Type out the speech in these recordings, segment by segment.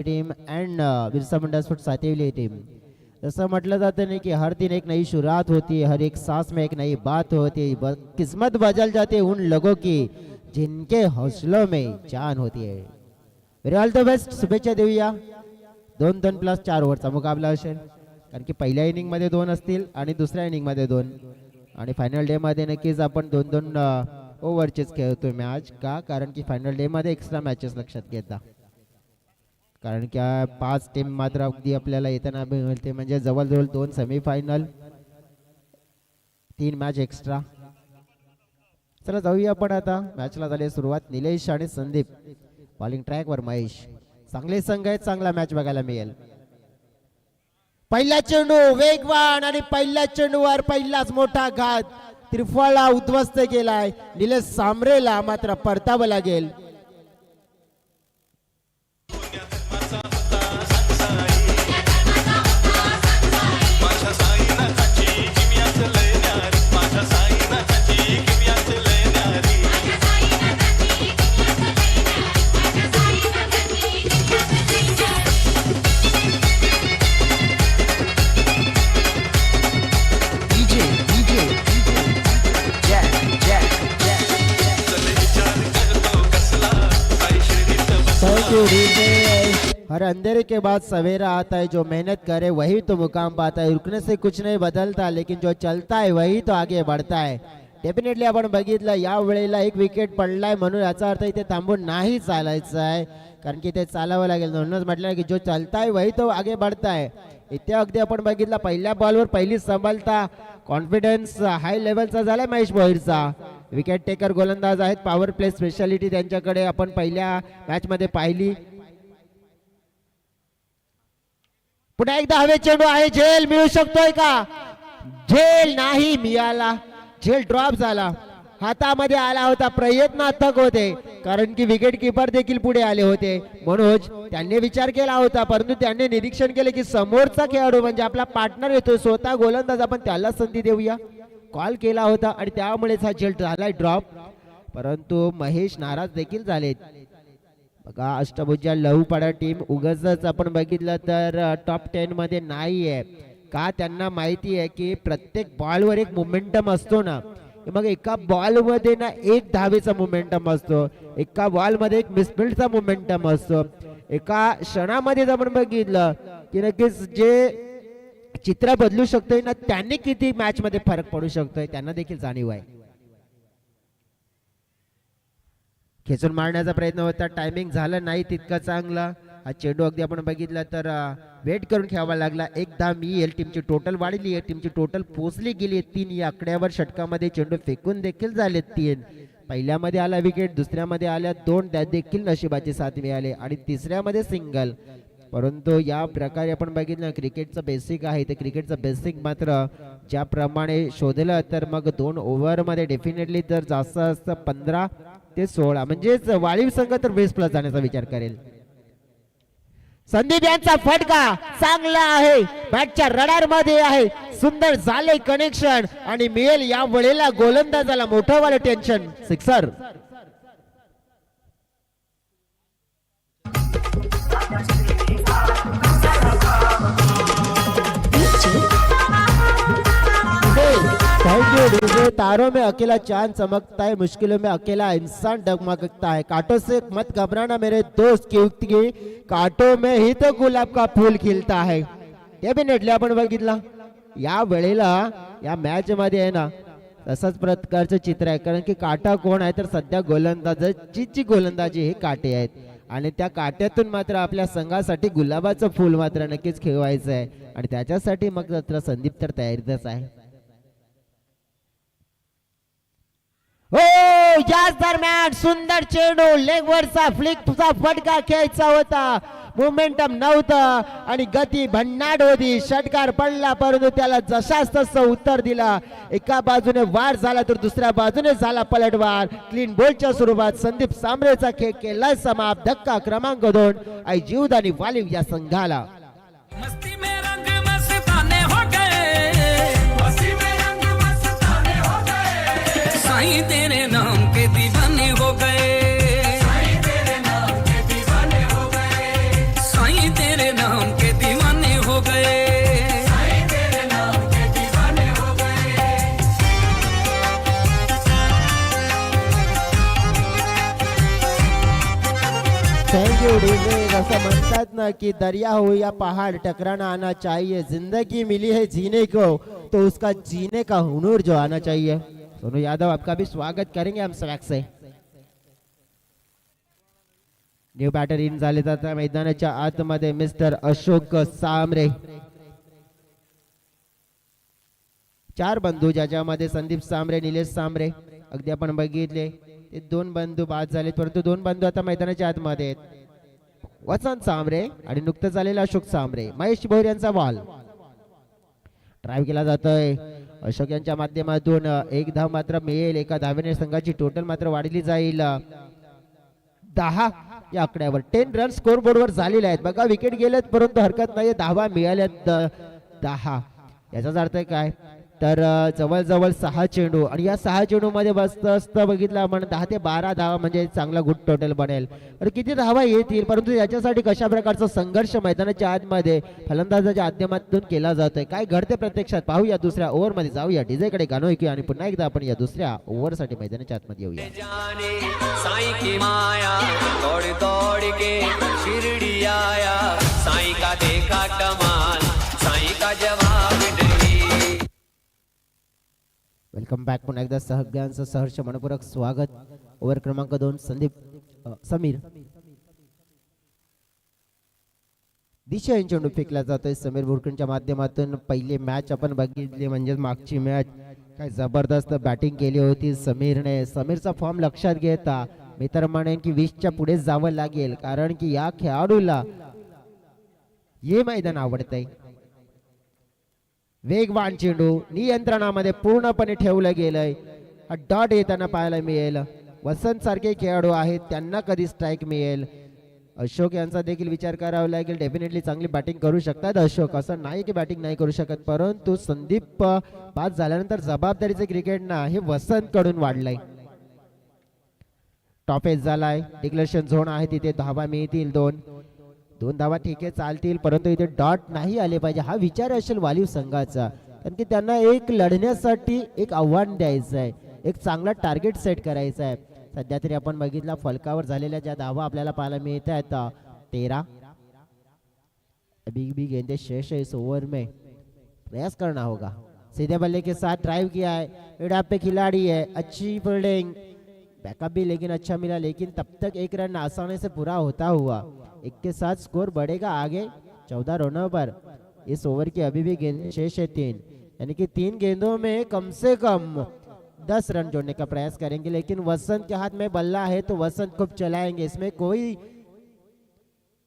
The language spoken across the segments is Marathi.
Team and Birsa Munda sports Satevali team. जैसा म्हटलं जातं नहीं कि हर दिन एक नई शुरुआत होती है, हर एक सांस में एक नई बात होती है। किस्मत बदल जाती है उन लोगों की जिनके हौसलों में जान होती है। वेरी ऑल द बेस्ट, शुभेच्छा देऊया। 2-2+4 ओव्हरचा मुकाबला असेल, कारण की पहिल्या इनिंग मध्ये 2 असतील आणि दुसऱ्या इनिंग मध्ये 2 आणि फायनल डे मध्ये नक्कीच आपण 2-2 ओव्हरचेच खेळतोय मॅच का, कारण की फायनल डे मध्ये एक्स्ट्रा मॅचेस लक्षात घेता, कारण की 5 टीम मात्र अगदी आपल्याला येताना मिळते, म्हणजे जवळजवळ 2 सेमीफायनल 3 मॅच एक्स्ट्रा। चला जाऊया आपण आता मॅचला झाली सुरुवात। निलेश आणि संदीप बॉलिंग ट्रॅक वर, महेश चांगले संघ आहेत, चांगला मॅच बघायला मिळेल। पहिला चेंडू वेगवान आणि पहिल्या चेंडूवर पहिलाच मोठा घात, त्रिफळा उद्ध्वस्त केलाय। निलेश सांबरेला मात्र परतावं लागेल। हर अंधेरे के बाद सवेरा आता है, जो मेहनत करे वही तो मुकाम पाता है। रुकने से कुछ नहीं बदलता, लेकिन जो चलता है वही तो आगे बढ़ता है। डेफिनेटली आपण बघितलं या वेळेला एक विकेट पडलाय, म्हणून याचा अर्थ इथे थांबून नाही चालायचं आहे, कारण की ते चालावं लागेल। म्हणूनच म्हटलं की जो चलता है वही तो आगे बढ़ता है। इथे अगदी आपण बघितलं पहिल्या बॉलवर पहिली संभालता, कॉन्फिडन्स हाय लेवलचा झालाय महेश भोईरचा। विकेट टेकर गोलंदाज आहेत, पॉवर प्ले स्पेशालिटी त्यांच्याकडे आपण पहिल्या मॅच मध्ये पाहिली। पुन्हा एकदा हवे चेंडू आहे, झेल मिळू शकतोय का? झेल नाही मिळाला, झेल ड्रॉप झाला, हातामध्ये आला होता, प्रयत्नार्थक होते, कारण की विकेट किपर देखील पुढे आले होते। मनोज त्यांनी विचार केला होता, परंतु त्यांनी निरीक्षण केले की समोरचा खेळाडू म्हणजे आपला पार्टनर येतो, स्वतः गोलंदाज, आपण त्याला संधी देऊया, कॉल केला होता आणि त्यामुळेच हा झेल झालाय ड्रॉप। परंतु महेश नाराज देखील झालेत। बघा अष्टभुजा लहूपाडा टीम उगाचच आपण बघितलं तर टॉप 10 मध्ये नाहीये का, त्यांना माहिती आहे की प्रत्येक बॉलवर एक मोमेंटम असतो ना, मग एका बॉल मध्ये ना एक धावेचा मोमेंटम असतो, एका बॉल मध्ये एक मिसफिल्डचा मोमेंटम असतो। एका क्षणामध्ये आपण बघितलं की नक्कीच जे चित्र बदलू शकतोय ना, त्यांनी किती मॅच मध्ये फरक पडू शकतोय त्यांना देखील जाणीव आहे। खेचून मारण्याचा प्रयत्न होता, टायमिंग झालं नाही तितका चांगला। हा चेंडू अगदी आपण बघितला तर वेट करून खेळावा लागला। एकदा मी एल टीमची टोटल वाढली आहे, टीमची टोटल पोहोचली गेली 3 या आकड्यावर। षटकामध्ये चेंडू फेकून देखील झाले 3, पहिल्यामध्ये आला विकेट, दुसऱ्यामध्ये आल्या 2, त्या देखील नशिबाची साथ मिळाली आणि तिसऱ्यामध्ये सिंगल। परंतु या प्रकारे आपण बघितलं क्रिकेटचं बेसिक आहे, ते क्रिकेटचं बेसिक मात्र ज्याप्रमाणे शोधलं तर मग 2 ओव्हर मध्ये डेफिनेटली तर जास्त असतं 15 ते 16, म्हणजेच वाळीव संघ तर 20+ जाण्याचा विचार करेल। संदीप यांचा फटका चांगला आहे, बॅटच्या रडार मध्ये आहे, सुंदर झाले कनेक्शन आणि मिळेल या वेळेला गोलंदाजाला मोठं वाले टेन्शन, सिक्सर। तारों में अकेला चांद चमकता है, मुश्किलों में अकेला इंसान डगमगता है। कांटों से मत घबराना मेरे दोस्त, क्योंकि कांटों में ही तो गुलाब का फूल खिलता है। डेफिनेटली आपण बघितला या वेळेला या मॅच मध्ये आहे ना तसंच प्रकारचं चित्र आहे, कारण की काटा कोण आहे तर सध्या गोलंदाजी गोलंदाजी हे काटे आहेत आणि त्या काट्यातून मात्र आपल्या संघासाठी गुलाबाचं फूल मात्र नक्कीच खेळवायचं आहे आणि त्याच्यासाठी मग संदीप तर तयारीतच आहे। हो याच दरम्यान सुंदर चेंडू, लेगवरचा फ्लिकचा फटका खेळायचा होता, मोमेंटम नव्हतं आणि गती भन्नाट होती। षटकार पडला परंतु त्याला जशास तसं उत्तर दिला। एका बाजूने वार झाला तर दुसऱ्या बाजूने झाला पलटवार। क्लीन बोल्डच्या स्वरूपात संदीप सांबरेचा खेळ केला समाप्त। धक्का क्रमांक 2 आई जीवदानी वालीव या संघाला। मस्ती में रंग मस्ताने हो गए, मस्ती में रंग मस्ताने हो गए, साईं तेरे नाम के दीवाने हो गए, साईं तेरे नाम के दीवाने हो गए, साईं जैसा म्हणतात ना कि दरिया हो या पहाड़ टकराना आना चाहिए, जिंदगी मिली है जीने को तो उसका जीने का हुनर जो आना चाहिए। सोनू यादव आपका भी स्वागत करेंगे हम स्वैग से। न्यू बॅटर इन झाले जातात मैदानाच्या आतमध्ये मिस्टर अशोक सामरे। चार बंधू ज्याच्यामध्ये संदीप सामरे, निलेश सामरे अगदी आपण बघितले ते दोन बंधू बाद झाले, परंतु दोन बंधू आता मैदानाच्या आतमध्ये आहेत। वसंत सामरे आणि नुकतंच झालेला अशोक सामरे। महेश भोईर यांचा बॉल ड्राईव्ह केला जातोय अशोक यांच्या माध्यमातून। एक धाव मात्र मिळेल, एका धावेने संघाची टोटल मात्र वाढली जाईल 10 या आकड्यावर। 10 रन स्कोर बोर्डवर झालेले आहेत बघा। विकेट गेलेत परंतु हरकत नाही, धावा मिळाल्यात 10। याचाच अर्थ काय तर जवळजवळ 6 चेंडू आणि या 6 चेंडू मध्ये बसत बघितलं आपण 10 ते 12 धावा म्हणजे चांगला गुड टोटल बनेल। तर किती धावा येतील परंतु याच्यासाठी कशा प्रकारचा संघर्ष मैदानाच्या आतमध्ये फलंदाजाच्या माध्यमातून केला जातोय, काय घडते प्रत्यक्षात पाहूया। दुसऱ्या ओव्हर मध्ये जाऊया, डीजे कडे गाणं ऐकूया आणि पुन्हा एकदा आपण या दुसऱ्या ओव्हर साठी मैदानाच्या आतमध्ये येऊया। साईं की माया दौड़ दौड़ के शिरडी आया, साईं का देखा कमाल, साईं का जवाब नहीं। वेलकम बॅक, पुन्हा एकदा सगळ्यांचं सहर्ष मनपूर्वक स्वागत। ओव्हर क्रमांक 2 समीर दिशा यांच्या चेंडू फेकला जातोय समीर भुरकणच्या माध्यमातून। पहिली मॅच आपण बघितली म्हणजे मागची मॅच, काय जबरदस्त बॅटिंग केली होती समीरने। समीरचा फॉर्म लक्षात घेता मी तर म्हणेन की 20च्या पुढे जावं लागेल, कारण की या खेळाडूला हे मैदान आवडतंय। वेगवान चेंडू नियंत्रणामध्ये पूर्णपणे ठेवलं गेलंय, हा डॉट येताना पाहायला मिळेल। वसंत सारखे खेळाडू आहेत त्यांना कधी स्ट्राईक मिळेल, अशोक यांचा देखील विचार करावा लागेल। डेफिनेटली चांगली बॅटिंग करू शकतात अशोक, असं नाही की बॅटिंग नाही करू शकत, परंतु संदीप पास झाल्यानंतर जबाबदारीचे क्रिकेट ना हे वसंत कडून वाढलंय। टॉप एज झालाय, डिक्लेरेशन झोन आहे तिथे धावा मिळतील 2 धावा ठीक आहे चालतील, परंतु इथे डॉट नाही आले पाहिजे हा विचार असेल वालीव संघाचा, कारण की त्यांना एक लढण्यासाठी एक आव्हान द्यायचं आहे, एक चांगला टार्गेट सेट करायचा आहे। सध्या तरी आपण बघितला फलकावर झालेल्या ज्या धावा आपल्याला पाहायला मिळत आहेत 13। अभी भी गेंदे शेष है इस ओवर में, प्रयास करना होगा। सीधे बल्ले के साथ ड्राइव किया है, मिड पे खिलाड़ी है, अच्छी फील्डिंग, बैकअप भी लेकिन अच्छा मिला, लेकिन तब तक एक रन आसानी से पूरा होता हुआ 1 के साथ स्कोर बढ़ेगा आगे 14 रनों पर। इस ओवर की अभी भी गेंद शेष है 3, यानी कि 3 गेंदों में कम से कम 10 रन जोड़ने का प्रयास करेंगे, लेकिन वसंत के हाथ में बल्ला है तो वसंत खूब चलाएंगे, इसमें कोई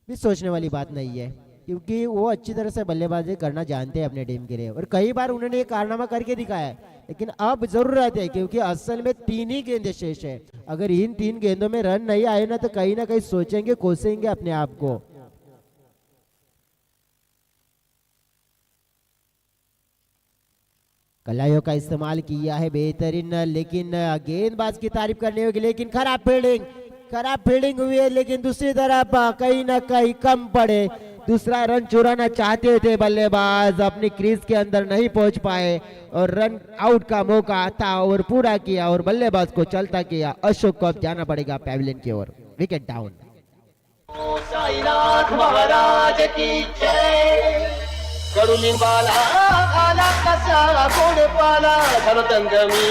भी सोचने वाली बात नहीं है, क्योंकि वो अच्छी तरह से बल्लेबाजी करना जानते हैं अपने टीम के लिए और कई बार उन्होंने ये कारनामा करके दिखाया है। लेकिन अब जरूरत है, क्योंकि असल में 3 ही गेंदें शेष है, अगर इन 3 गेंदों में रन नहीं आए ना तो कहीं ना कहीं सोचेंगे, कोसेंगे अपने आप को। कलाइयों का इस्तेमाल किया है बेहतरीन, लेकिन गेंदबाज की तारीफ करनी होगी, लेकिन खराब फील्डिंग हुई है, लेकिन दूसरी तरफ कहीं ना कहीं कम पड़े। दूसरा रन चुराना चाहते थे बल्लेबाज, अपनी क्रीज के अंदर नहीं पहुंच पाए और रन आउट का मौका था और पूरा किया और बल्लेबाज को चलता किया। अशोक को अब जाना पड़ेगा पैविलियन की ओर। Wicket down. साईनाथ महाराज की जय। करुलिंबाला आला कसा कोण पाला, धरतंगमी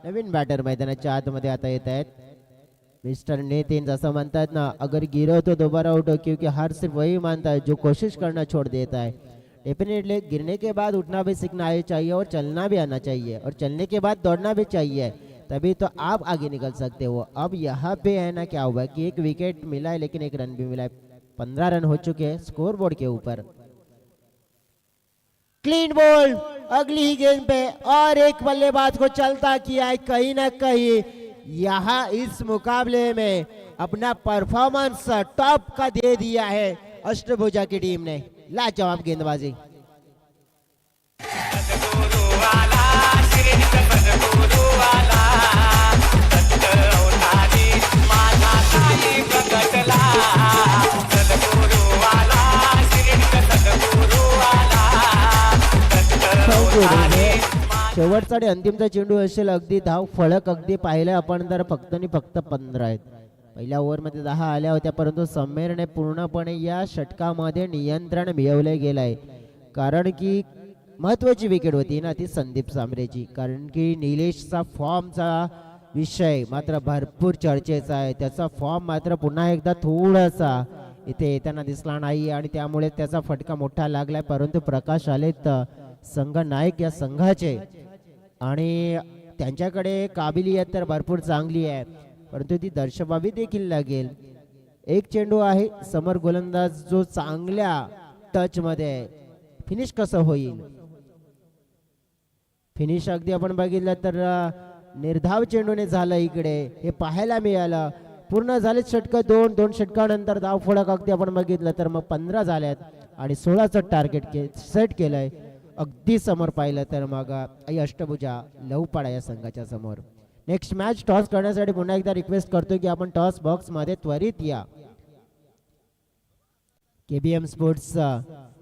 नवीन बॅटर मैदानाच्या आतमध्ये आता येत आहेत मिस्टर नितिन। जैसा म्हणतात ना, अगर गिरो तो दोबारा उठो, क्योंकि हार सिर्फ वही मानता है जो कोशिश करना छोड़ देता है। डेफिनेटली गिरने के बाद उठना भी सीखना चाहिए और चलना भी आना चाहिए और चलने के बाद दौड़ना भी चाहिए, तभी तो आप आगे निकल सकते हो। अब यहाँ पे है ना क्या हुआ कि 1 विकेट मिला है लेकिन 1 रन भी मिला है, 15 रन हो चुके हैं स्कोर बोर्ड के ऊपर। क्लीन बॉल अगली ही गेंद पे और एक बल्लेबाज को चलता किया है। कहीं ना कहीं यहाँ इस मुकाबले में अपना परफॉर्मेंस टॉप का दे दिया है अष्टभुजा की टीम ने। लाजवाब गेंदबाजी। शेवटचा आणि अंतिमचा चेंडू असेल. अगदी धाव फळक अगदी पाहिलं आपण तर फक्त आणि फक्त 15 आहेत. पहिल्या ओव्हरमध्ये 10 आल्या होत्या, परंतु समीरने पूर्णपणे या षटकामध्ये नियंत्रण मिळवले गेलंय. कारण की महत्वाची विकेट होती ना ती संदीप सांबरेची. कारण की निलेशचा फॉर्मचा विषय मात्र भरपूर चर्चेचा आहे. त्याचा फॉर्म मात्र पुन्हा एकदा थोडासा इथे येताना दिसला नाही आणि त्यामुळे त्याचा फटका मोठा लागलाय. परंतु प्रकाश आलेत संघ नायक या संघाचे आणि त्यांच्याकडे काबिलियत तर भरपूर चांगली आहे, परंतु ती दर्शवावी देखील लागेल. एक चेंडू आहे समोर गोलंदाज जो चांगल्या टच मध्ये फिनिश कसं होईल. फिनिश अगदी आपण बघितलं तर निर्धाव चेंडूने झालं इकडे, हे पाहायला मिळालं. पूर्ण झाले षटक दोन षटकानंतर धाव फळक अगदी आपण बघितलं तर मग 15 झाल्यात आणि 16चं टार्गेट सेट केलंय. अगदी समोर पाहिलं तर मग आई अष्टभुजा लवपाडा या संघाच्या समोर. नेक्स्ट मॅच टॉस करण्यासाठी पुन्हा एकदा रिक्वेस्ट करतो की आपण टॉस बॉक्स मध्ये त्वरित या. केबीएम स्पोर्ट्स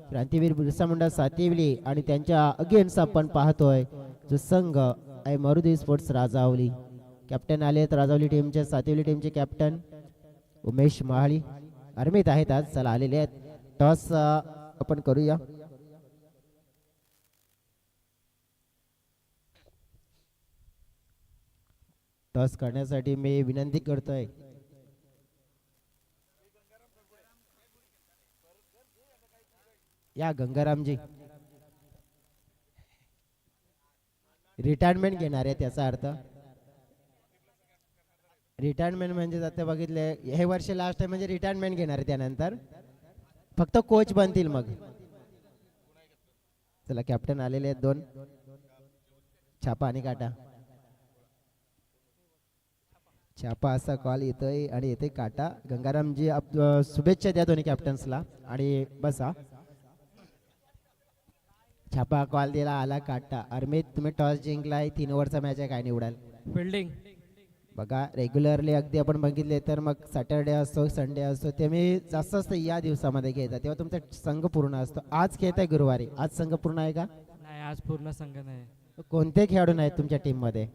क्रांतीवीर बिरसा मुंडा सातिवली आणि त्यांच्या अगेन्स्ट आपण पाहतोय जो संघ आहे मारुती स्पोर्ट्स राजावली. कॅप्टन आलेत राजावली टीमचे, सातिवली टीमचे कॅप्टन उमेश महाळी आर्मीत आहेत आज. चला आलेले आहेत. टॉस आपण करूया. टॉस करण्यासाठी मी विनंती करतोय या गंगारामजी रिटायरमेंट घेणार आहे. त्याचा अर्थ रिटायरमेंट म्हणजे आता बघितले हे वर्ष लास्ट आहे म्हणजे रिटायरमेंट घेणार आहे, त्यानंतर फक्त कोच बनतील मग. चला कॅप्टन आलेले आहेत दोन. छापा आणि काटा. छापा असा कॉल येतोय आणि येते काटा. गंगारामजी शुभेच्छा द्या दोन्ही कॅप्टन्सला आणि बसा. छापा कॉल दिला आला काटा. अरमित तुम्ही टॉस जिंकलाय, 3 ओव्हरचा मॅच आहे, काय निवडाल? फिल्डिंग. बघा रेग्युलरली अगदी आपण बघितले तर मग सॅटर्डे असतो संडे असतो ते मी जास्त असतं या दिवसामध्ये घेतात तेव्हा तुमचा संघ पूर्ण असतो. आज खेळताय गुरुवारी, आज संघ पूर्ण आहे का? नाही, आज पूर्ण संघ नाही. कोणते खेळाडू नाहीत तुमच्या टीम मध्ये?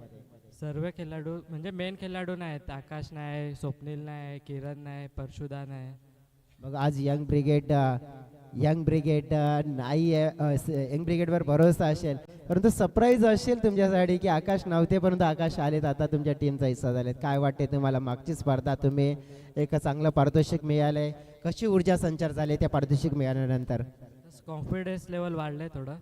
सर्व खेळाडू म्हणजे मेन खेळाडू नाहीत. आकाश नाही, स्वप्नील नाही, किरण नाही, परशुदा नाही. मग आज यंग ब्रिगेड नाही आहे. यंग ब्रिगेडवर भरोसा असेल, परंतु सरप्राईज असेल तुमच्यासाठी की आकाश नव्हते परंतु आकाश आलेत, आता तुमच्या टीमचा हिस्सा झालेत. काय वाटते तुम्हाला? मागची स्पर्धा तुम्ही एक चांगलं पारितोषिक मिळालंय, कशी ऊर्जा संचार झाले त्या पारितोषिक मिळाल्यानंतर? कॉन्फिडन्स लेवल वाढलंय थोडं.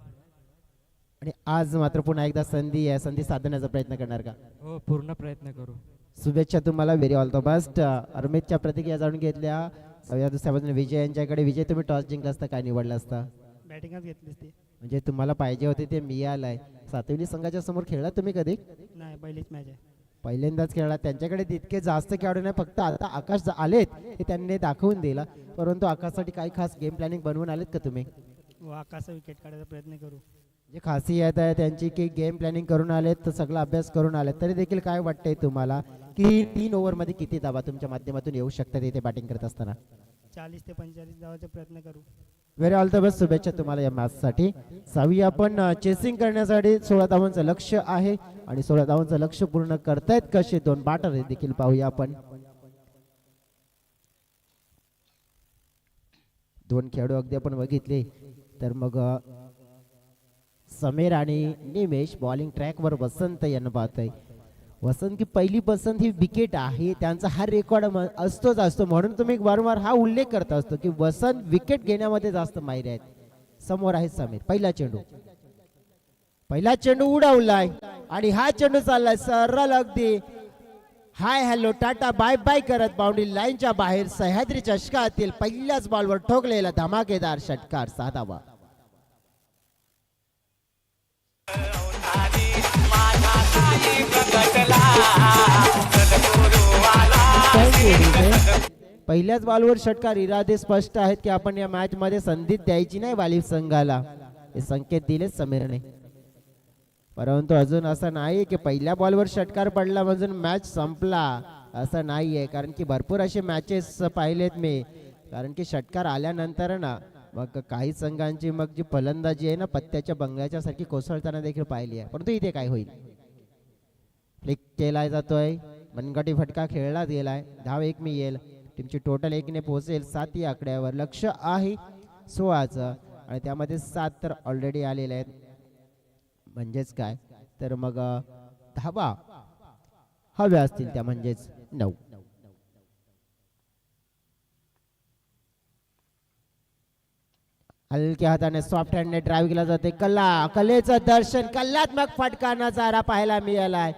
आणि आज मात्र पुन्हा एकदा संधी आहे, संधी साधण्याचा प्रयत्न करणार का? हो, पूर्ण प्रयत्न करू. शुभेच्छा तुम्हाला, व्हेरी ऑल द बेस्ट. अरमितच्या प्रतिक्रिया जाणून घेतल्या. या दुसऱ्या बाजूने विजय यांच्याकडे. विजय तुम्ही टॉस जिंकला असता काय निवडला असता? बॅटिंगच घेतलीस ती. म्हणजे तुम्हाला पाहिजे होते ते मिळालंय. सातवली संघाच्या समोर खेळला तुम्ही कधी? नाही, पहिलीच मॅच आहे. पहिल्यांदाच खेळला. त्यांच्याकडे तितके जास्त खेळाडू नाही, फक्त आता आकाश आलेत हे त्यांनी दाखवून दिला. परंतु आकाशसाठी काही खास गेम प्लॅनिंग बनवून आलेत का तुम्ही? व आकाशचा विकेट काढायचा प्रयत्न करू. जे खासियत आहे त्यांची की गेम प्लॅनिंग करून आलेत, तर सगळा अभ्यास करून आलेत. तरी देखील काय वाटतंय तुम्हाला की 3 ओव्हरमध्ये किती धावा तुमच्या माध्यमातून येऊ शकतात इथे बॅटिंग करत असताना? 40 ते 45 धावाचा प्रयत्न करू. Very all the best. शुभेच्छा तुम्हाला या मॅचसाठी. सावी आपण चेसिंग करण्यासाठी 16 धावांचं लक्ष आहे आणि 16 धावांचं लक्ष पूर्ण करतायत कसे 2 बॅटर हे देखील पाहूया आपण. 2 खेळाडू अगदी आपण बघितले तर मग समीर आणि निमेश बॉलिंग ट्रॅकवर. वसंत यांना पाहतोय. वसंत की पहिली पसंत ही विकेट आहे, त्यांचा हा रेकॉर्ड असतो म्हणून तुम्ही वारंवार हा उल्लेख करत असतो की वसंत विकेट घेण्यामध्ये जास्त माहिर आहेत. समोर आहे समीर. पहिला चेंडू उडवलाय आणि हा चेंडू चाललाय सरळ अगदी hi hello tata bye bye करत बाउंड्री लाईनच्या बाहेर. सह्याद्री चषकातील पहिल्याच बॉलवर ठोकलेला धमाकेदार षटकार 6 धावा. पहिल्याच बॉलवर षटकार. इरादे स्पष्ट आहेत की आपण या मॅच मध्ये संधी द्यायची नाही वालिद संघाला, हे संकेत दिले समीरने. परंतु अजून असं नाही की पहिल्या बॉलवर षटकार पडला म्हणून मॅच संपला, असं नाहीये. कारण की भरपूर असे मॅचेस पाहिलेत मी, कारण की षटकार आल्यानंतर ना मग काही संघांची मग जी फलंदाजी आहे ना पत्त्याच्या बंगल्याच्या सारखी कोसळताना देखील पाहिली आहे, परंतु इथे काय होईल. फ्लिक केला जातोय, मनगटी फटका खेळला गेलाय, धाव 1 मिळेल. टीमची टोटल 1 ने पोहोचेल 7 या आकड्यावर. लक्ष आहे 16चं आणि त्यामध्ये 7 तर ऑलरेडी आलेले आहेत. म्हणजेच काय तर मग धावा हव्या असतील त्या म्हणजेच 9. हलक्या हाताने सॉफ्ट हँडने ड्राईव्ह केला जाते. कलेचं दर्शन, कलात्मक फटका नजारा पाहायला मिळालाय.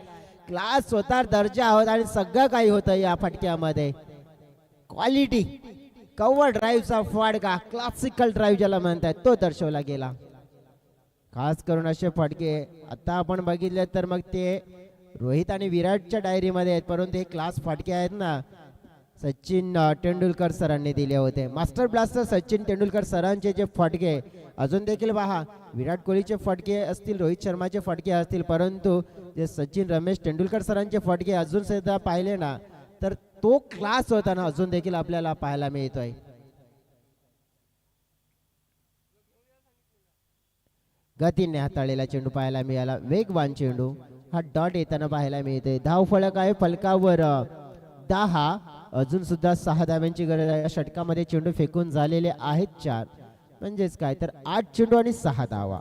क्लास स्वतः दर्जा होत आणि सगळं काही होतं या फटक्यामध्ये. क्वालिटी कव्हर ड्राईव्हचा फटका, क्लासिकल ड्राईव्ह ज्याला म्हणतात तो दर्शवला गेला. खास करून असे फटके आता आपण बघितले तर मग ते रोहित आणि विराटच्या डायरीमध्ये आहेत, परंतु हे क्लास फटके आहेत ना सचिन तेंडुलकर सरांनी दिले होते. मास्टर ब्लास्टर सचिन तेंडुलकर सरांचे जे फटके अजून देखील पहा, विराट कोहलीचे फटके असतील, रोहित शर्माचे फटके असतील, परंतु जे सचिन रमेश तेंडुलकर सरांचे फटके अजून सुद्धा पाहिले ना तर तो क्लास होताना अजून देखील आपल्याला पाहायला मिळतोय. गतीने हाताळलेला चेंडू पाहायला मिळाला, वेगवान चेंडू हा डॉट येताना पाहायला मिळते. धाव फलक आहे फलकावर 10, अजून सुद्धा 6 धाव्यांची गरज आहे. या षटकामध्ये चेंडू फेकून झालेले आहेत 4, म्हणजेच काय तर 8 चेंडू आणि 6 धावा.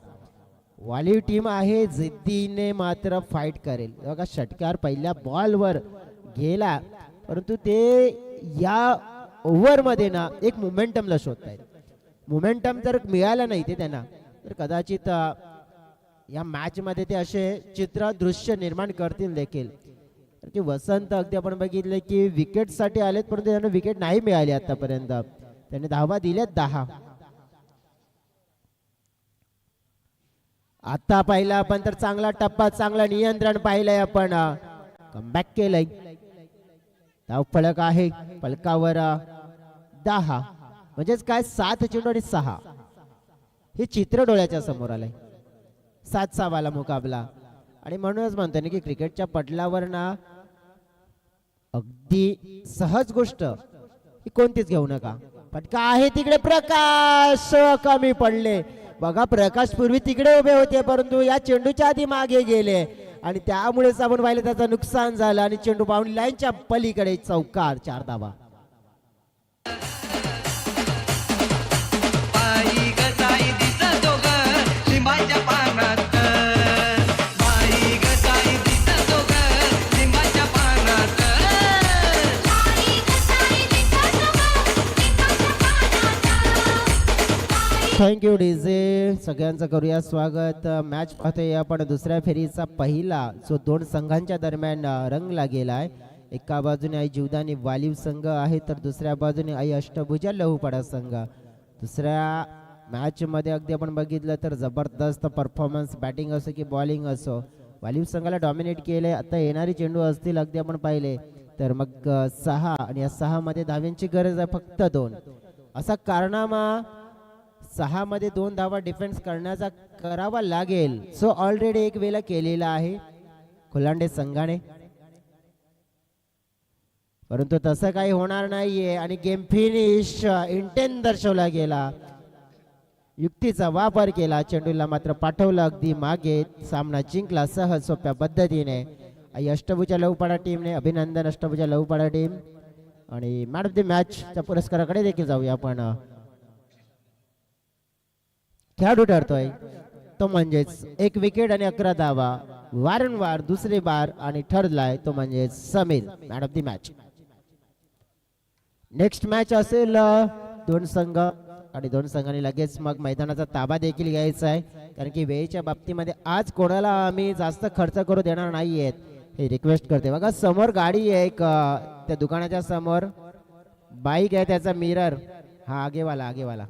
वालीव टीम आहे, जिद्दीने मात्र फाईट करेल. बघा षटकार पहिल्या बॉलवर गेला, परंतु ते या ओव्हरमध्ये ना एक मोमेंटमला शोधतायत. मोमेंटम जर मिळाला नाही ते त्यांना तर कदाचित या मॅच मध्ये ते असे चित्र दृश्य निर्माण करतील देखील. की वसंत अगदी आपण बघितले की विकेट साठी आलेत, परंतु त्यांना विकेट नाही मिळाली आतापर्यंत. त्यांनी धावा दिल्यात 10. आता पाहिलं आपण तर चांगला टप्पा, चांगला नियंत्रण पाहिलंय आपण. कमबॅक केलंय. धाव फलक आहे फलकावर 10, म्हणजेच काय 7 चेंडू आणि 6. हे चित्र डोळ्याच्या समोर आलंय. 7-6 वाला मुकाबला. आणि म्हणूनच म्हणतो ना की क्रिकेटच्या पटलावर ना अगदी सहज गोष्ट ही कोणतीच घेऊ नका. फटका आहे तिकडे, प्रकाश कमी पडले. बघा प्रकाश पूर्वी तिकडे उभे होते, परंतु या चेंडूच्या आधी मागे गेले आणि त्यामुळेच आपण पाहिलं त्याचं नुकसान झालं आणि चेंडू बाउंड्री लाईनच्या पलीकडे चौकार. 4 धावा. Thank you DJ. सगळ्यांचं करूया स्वागत. मॅच पाहतोय आपण दुसऱ्या फेरीचा पहिला जो 2 संघांच्या दरम्यान रंगला गेलाय. एका बाजूने आई जीवदानी वालीव संघ आहे तर दुसऱ्या बाजूने आई अष्टभुजा लहूपाडा संघ. दुसऱ्या मॅच मध्ये अगदी आपण बघितलं तर जबरदस्त परफॉर्मन्स, बॅटिंग असो की बॉलिंग असो, वालीव संघाला डॉमिनेट केले. आता येणारी चेंडू असतील अगदी आपण पाहिले तर मग 6 आणि या 6 मध्ये धाव्यांची गरज आहे फक्त 2. असा कारनामा 6 मध्ये 2 धावा डिफेन्स करण्याचा करावा लागेल. सो ऑलरेडी एक वेळा केलेला आहे कोलांडे संघाने, परंतु तसं काही होणार नाहीये आणि गेम फिनिश इंटेंट दर्शवला गेला. युक्तीचा वापर केला, चेंडूला मात्र पाठवलं अगदी मागे. सामना जिंकला सहज सोप्या पद्धतीने आई अष्टभुजा लहूपाडा टीमने. अभिनंदन अष्टभुजा लहूपाडा टीम. आणि मॅन ऑफ द मॅचच्या पुरस्काराकडे देखील जाऊया आपण. खेळाडू ठरतोय तो म्हणजेच 1 विकेट आणि 11 धावा, वारंवार दुसरी बार आणि ठरलाय तो म्हणजे Sameer man of the match. Next match असेल 2 संघ आणि 2 संघांनी लगेच मग मैदानाचा ताबा देखील घ्यायचा आहे, कारण की वेळेच्या बाबतीमध्ये आज कोणाला आम्ही जास्त खर्च करू देणार नाहीयेत हे रिक्वेस्ट करते. बघा समोर गाडी आहे एक, त्या दुकानाच्या समोर बाईक आहे, त्याचा मिरर हा आगेवाला